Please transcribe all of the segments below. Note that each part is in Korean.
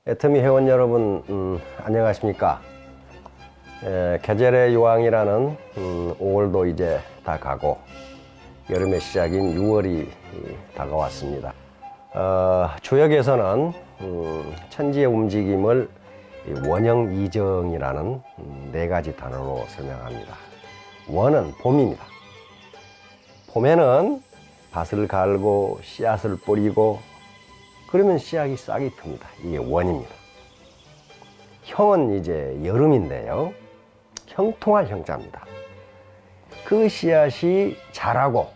애터미 회원 여러분, 안녕하십니까? 계절의 유황이라는 5월도 이제 다 가고 여름의 시작인 6월이 다가왔습니다. 주역에서는 천지의 움직임을 원형 이정이라는 네 가지 단어로 설명합니다. 원은 봄입니다. 봄에는 밭을 갈고 씨앗을 뿌리고 그러면 씨앗이 싹이 틉니다. 이게 원입니다. 형은 이제 여름인데요. 형통할 형자입니다. 그 씨앗이 자라고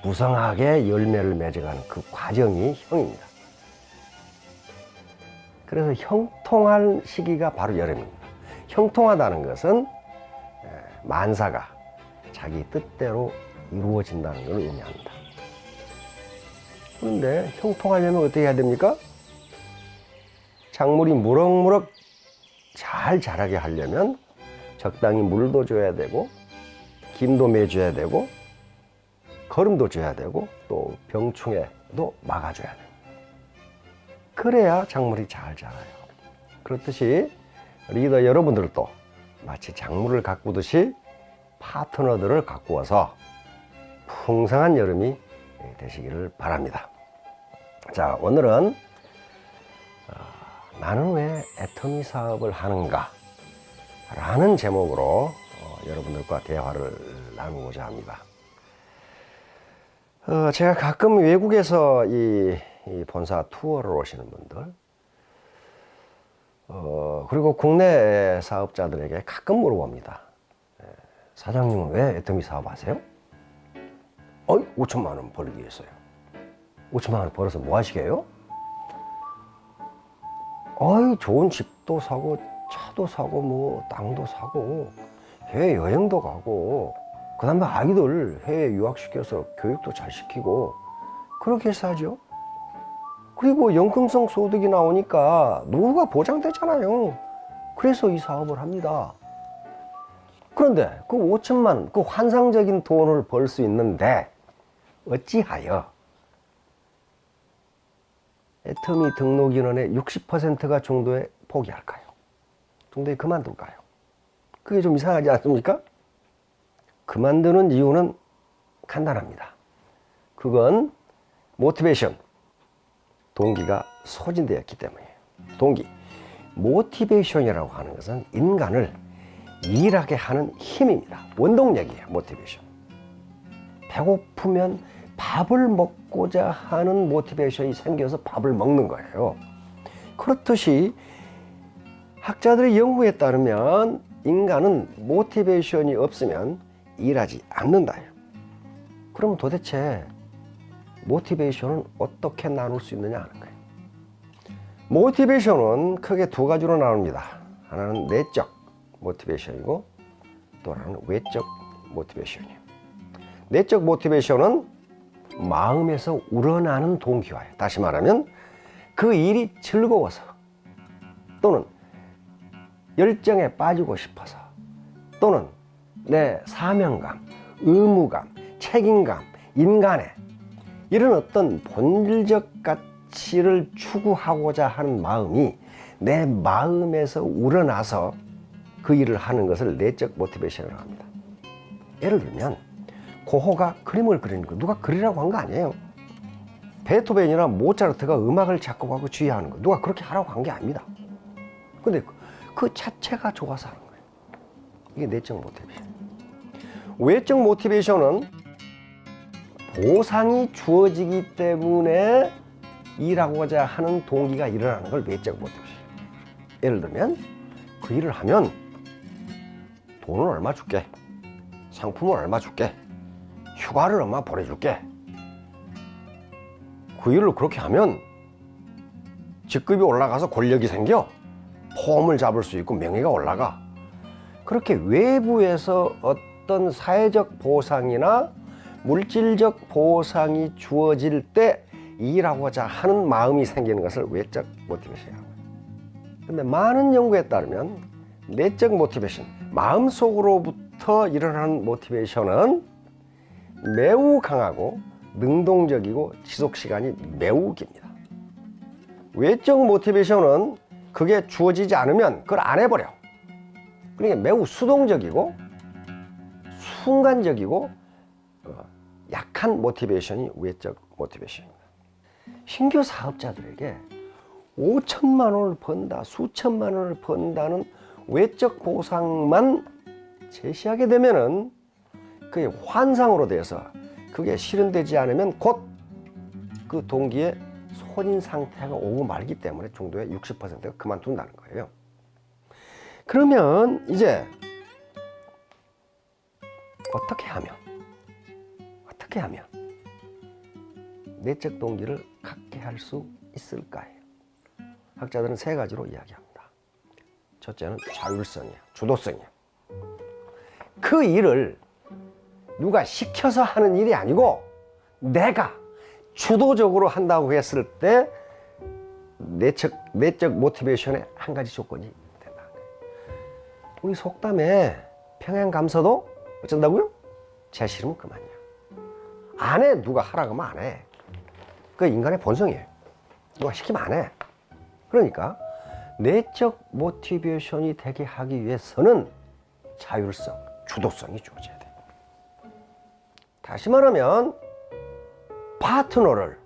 무성하게 열매를 맺어가는 그 과정이 형입니다. 그래서 형통할 시기가 바로 여름입니다. 형통하다는 것은 만사가 자기 뜻대로 이루어진다는 걸 의미합니다. 그런데 형통하려면 어떻게 해야 됩니까? 작물이 무럭무럭 잘 자라게 하려면 적당히 물도 줘야 되고 김도 매줘야 되고 거름도 줘야 되고 또 병충해도 막아줘야 돼요. 그래야 작물이 잘 자라요. 그렇듯이 리더 여러분들도 마치 작물을 가꾸듯이 파트너들을 가꾸어서 풍성한 여름이 되시기를 바랍니다. 자, 오늘은 나는 왜 애터미 사업을 하는가 라는 제목으로 여러분들과 대화를 나누고자 합니다. 제가 가끔 외국에서 이 본사 투어를 오시는 분들 그리고 국내 사업자들에게 가끔 물어봅니다. 사장님은 왜 애터미 사업 하세요? 5천만 원 벌기 위해서요. 5천만 원 벌어서 뭐 하시게요? 좋은 집도 사고 차도 사고 뭐 땅도 사고 해외 여행도 가고 그 다음에 아이들 해외 유학시켜서 교육도 잘 시키고 그렇게 해서 하죠. 그리고 연금성 소득이 나오니까 노후가 보장되잖아요. 그래서 이 사업을 합니다. 그런데 그 5천만 그 환상적인 돈을 벌 수 있는데 어찌하여 애터미 등록 인원의 60%가 정도에 포기할까요? 정도에 그만둘까요? 그게 좀 이상하지 않습니까? 그만두는 이유는 간단합니다. 그건 모티베이션, 동기가 소진되었기 때문이에요. 동기, 모티베이션이라고 하는 것은 인간을 일하게 하는 힘입니다. 원동력이에요, 모티베이션. 배고프면 밥을 먹고자 하는 모티베이션이 생겨서 밥을 먹는 거예요. 그렇듯이 학자들의 연구에 따르면 인간은 모티베이션이 없으면 일하지 않는다. 그럼 도대체 모티베이션은 어떻게 나눌 수 있느냐 하는 거예요. 모티베이션은 크게 두 가지로 나눕니다. 하나는 내적 모티베이션이고 또 하나는 외적 모티베이션이에요. 내적 모티베이션은 마음에서 우러나는 동기와요. 다시 말하면 그 일이 즐거워서 또는 열정에 빠지고 싶어서 또는 내 사명감, 의무감, 책임감, 인간의 이런 어떤 본질적 가치를 추구하고자 하는 마음이 내 마음에서 우러나서 그 일을 하는 것을 내적 모티베이션이라고 합니다. 예를 들면 고호가 그림을 그리는 거 누가 그리라고 한 거 아니에요. 베토벤이나 모차르트가 음악을 작곡하고 지휘하는 거 누가 그렇게 하라고 한 게 아닙니다. 근데 그 자체가 좋아서 하는 거예요. 이게 내적 모티베이션. 외적 모티베이션은 보상이 주어지기 때문에 일하고자 하는 동기가 일어나는 걸 외적 모티베이션. 예를 들면 그 일을 하면 돈을 얼마 줄게, 상품을 얼마 줄게, 휴가를 얼마 보내줄게. 그 일을 그렇게 하면 직급이 올라가서 권력이 생겨 폼을 잡을 수 있고 명예가 올라가. 그렇게 외부에서 어떤 사회적 보상이나 물질적 보상이 주어질 때 일하고자 하는 마음이 생기는 것을 외적 모티베이션이라고 해요. 근데 많은 연구에 따르면 내적 모티베이션, 마음속으로부터 일어나는 모티베이션은 매우 강하고 능동적이고 지속시간이 매우 깁니다. 외적 모티베이션은 그게 주어지지 않으면 그걸 안 해버려. 그러니까 매우 수동적이고 순간적이고 약한 모티베이션이 외적 모티베이션입니다. 신규 사업자들에게 5천만 원을 번다, 수천만 원을 번다는 외적 보상만 제시하게 되면은 그게 환상으로 돼서 그게 실현되지 않으면 곧 그 동기의 손인 상태가 오고 말기 때문에 중도의 60%가 그만둔다는 거예요. 그러면 이제 어떻게 하면 내적 동기를 갖게 할 수 있을까요? 학자들은 세 가지로 이야기합니다. 첫째는 자율성이에요. 주도성이에요. 그 일을 누가 시켜서 하는 일이 아니고 내가 주도적으로 한다고 했을 때 내적 모티베이션의 한 가지 조건이 된다. 우리 속담에 평양감사도 어쩐다고요? 제 싫으면 그만이야. 안 해. 누가 하라고 하면 안 해. 그 인간의 본성이에요. 누가 시키면 안 해. 그러니까 내적 모티베이션이 되게 하기 위해서는 자율성, 주도성이 주어져야 돼. 다시 말하면 파트너를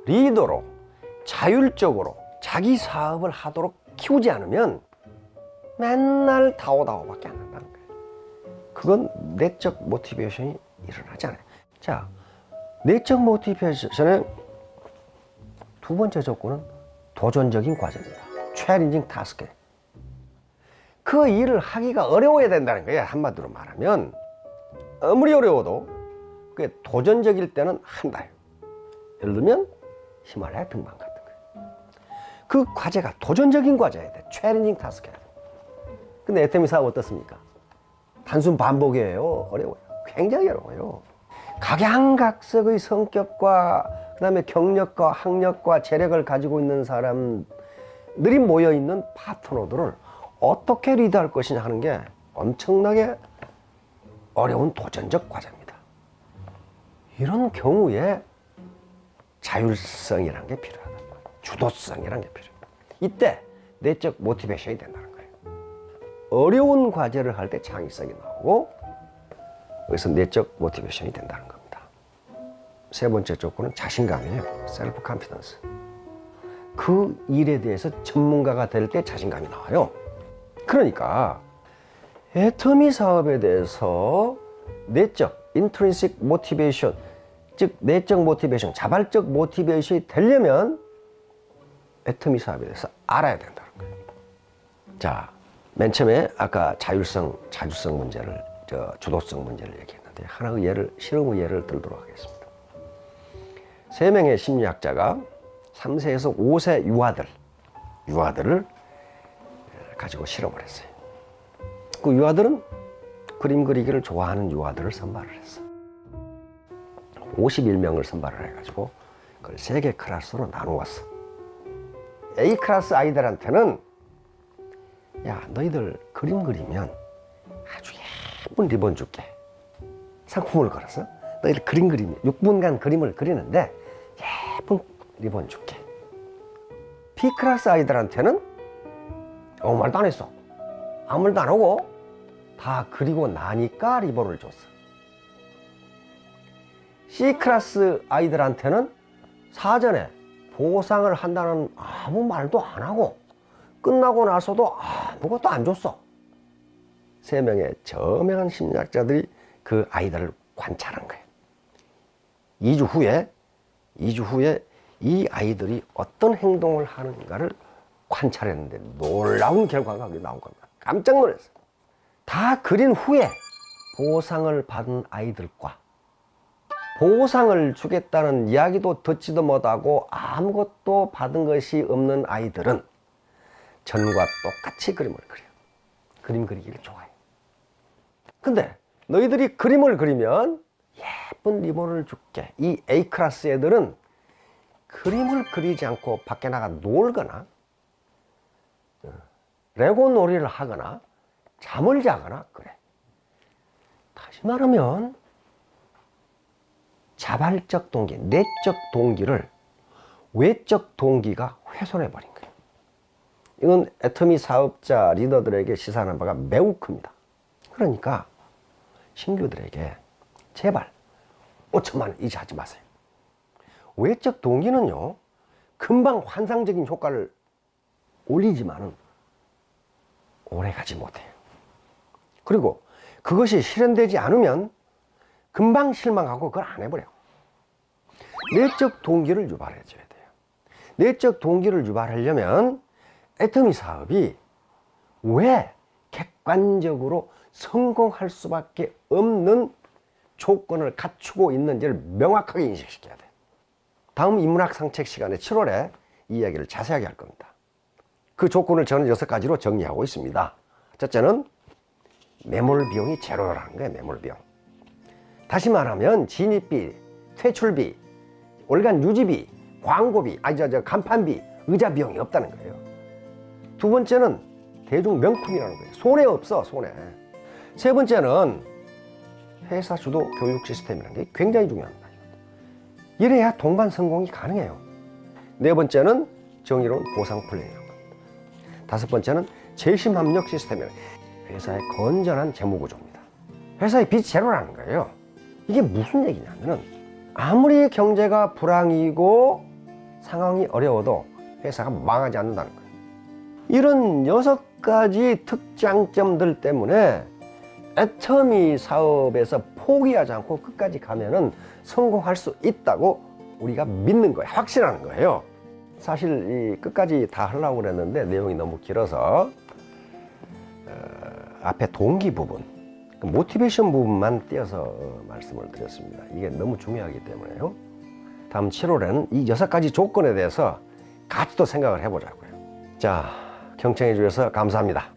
리더로 자율적으로 자기 사업을 하도록 키우지 않으면 맨날 다오다오밖에 안 한다는 거예요. 그건 내적 모티베이션이 일어나지 않아요. 자, 내적 모티베이션의 두 번째 조건은 도전적인 과정입니다. 챌린징 타스크. 그 일을 하기가 어려워야 된다는 거예요. 한마디로 말하면 아무리 어려워도 그게 도전적일 때는 한다. 예를 들면 히말라야 등반 같은 거예요. 그 과제가 도전적인 과제여야 돼. 챌린징 타스크야. 근데 애터미 사업 어떻습니까? 단순 반복이에요. 어려워요. 굉장히 어려워요. 각양각색의 성격과 그다음에 경력과 학력과 재력을 가지고 있는 사람들이 모여있는 파트너들을 어떻게 리드할 것이냐 하는 게 엄청나게 어려운 도전적 과제입니다. 이런 경우에 자율성이라는 게 필요하다. 주도성이라는 게 필요합니다. 이때 내적 모티베이션이 된다는 거예요. 어려운 과제를 할 때 창의성이 나오고 여기서 내적 모티베이션이 된다는 겁니다. 세 번째 조건은 자신감이에요. 셀프 컨피던스. 그 일에 대해서 전문가가 될 때 자신감이 나와요. 그러니까 애터미 사업에 대해서 내적 인트린식 모티베이션, 즉 내적 모티베이션, 자발적 모티베이션이 되려면 애터미 사업에 대해서 알아야 된다는 거예요. 자, 맨 처음에 아까 자율성 문제를, 주도성 문제를 얘기했는데 하나의 실험의 예를 들도록 하겠습니다. 3명의 심리학자가 3세에서 5세 유아들을 가지고 실험을 했어요. 그 유아들은 그림 그리기를 좋아하는 유아들을 선발을 했어. 51명을 선발을 해가지고 그걸 3개 클래스로 나누었어. A 클래스 아이들한테는 야, 너희들 그림 그리면 아주 예쁜 리본 줄게. 상품을 걸어서 너희들 그림 그리면 6분간 그림을 그리는데 예쁜 리본 줄게. B 클래스 아이들한테는 아무 말도 안 했어. 아무 말도 안 하고 다 그리고 나니까 리본을 줬어. C 클래스 아이들한테는 사전에 보상을 한다는 아무 말도 안 하고 끝나고 나서도 아무것도 안 줬어. 3명의 저명한 심리학자들이 그 아이들을 관찰한 거예요. 2주 후에 이 아이들이 어떤 행동을 하는가를 관찰했는데 놀라운 결과가 나온 겁니다. 깜짝 놀랐어요. 다 그린 후에 보상을 받은 아이들과 보상을 주겠다는 이야기도 듣지도 못하고 아무것도 받은 것이 없는 아이들은 전과 똑같이 그림을 그려요. 그림 그리기를 좋아해요. 근데 너희들이 그림을 그리면 예쁜 리본을 줄게. 이 A 클래스 애들은 그림을 그리지 않고 밖에 나가 놀거나 레고 놀이를 하거나 잠을 자거나 그래. 다시 말하면 자발적 동기, 내적 동기를 외적 동기가 훼손해 버린 거예요. 이건 애터미 사업자 리더들에게 시사하는 바가 매우 큽니다. 그러니까 신규들에게 제발 5천만 원 이자하지 마세요. 외적 동기는요, 금방 환상적인 효과를 올리지만은 오래 가지 못해요. 그리고 그것이 실현되지 않으면 금방 실망하고 그걸 안 해버려요. 내적 동기를 유발해 줘야 돼요. 내적 동기를 유발하려면 애터미 사업이 왜 객관적으로 성공할 수밖에 없는 조건을 갖추고 있는지를 명확하게 인식시켜야 돼요. 다음 인문학 상책 시간에 7월에 이 이야기를 자세하게 할 겁니다. 그 조건을 저는 6가지로 정리하고 있습니다. 첫째는 매몰 비용이 제로라는 거예요. 매몰 비용. 다시 말하면 진입비, 퇴출비, 월간 유지비, 광고비, 간판비, 의자 비용이 없다는 거예요. 두 번째는 대중 명품이라는 거예요. 손해 없어, 손해. 세 번째는 회사 주도 교육 시스템이라는 게 굉장히 중요합니다. 이래야 동반 성공이 가능해요. 네 번째는 정의로운 보상 플랜이라는 겁니다. 다섯 번째는 재심 합력 시스템이라는 회사의 건전한 재무 구조입니다. 회사의 빚 제로라는 거예요. 이게 무슨 얘기냐면은 아무리 경제가 불황이고 상황이 어려워도 회사가 망하지 않는다는 거예요. 이런 6가지 특장점들 때문에 애터미 사업에서 포기하지 않고 끝까지 가면은 성공할 수 있다고 우리가 믿는 거예요. 확신하는 거예요. 사실 이 끝까지 다 하려고 그랬는데 내용이 너무 길어서 앞에 동기 부분, 모티베이션 부분만 띄어서 말씀을 드렸습니다. 이게 너무 중요하기 때문에요. 다음 7월에는 이 6가지 조건에 대해서 같이 또 생각을 해보자고요. 자, 경청해 주셔서 감사합니다.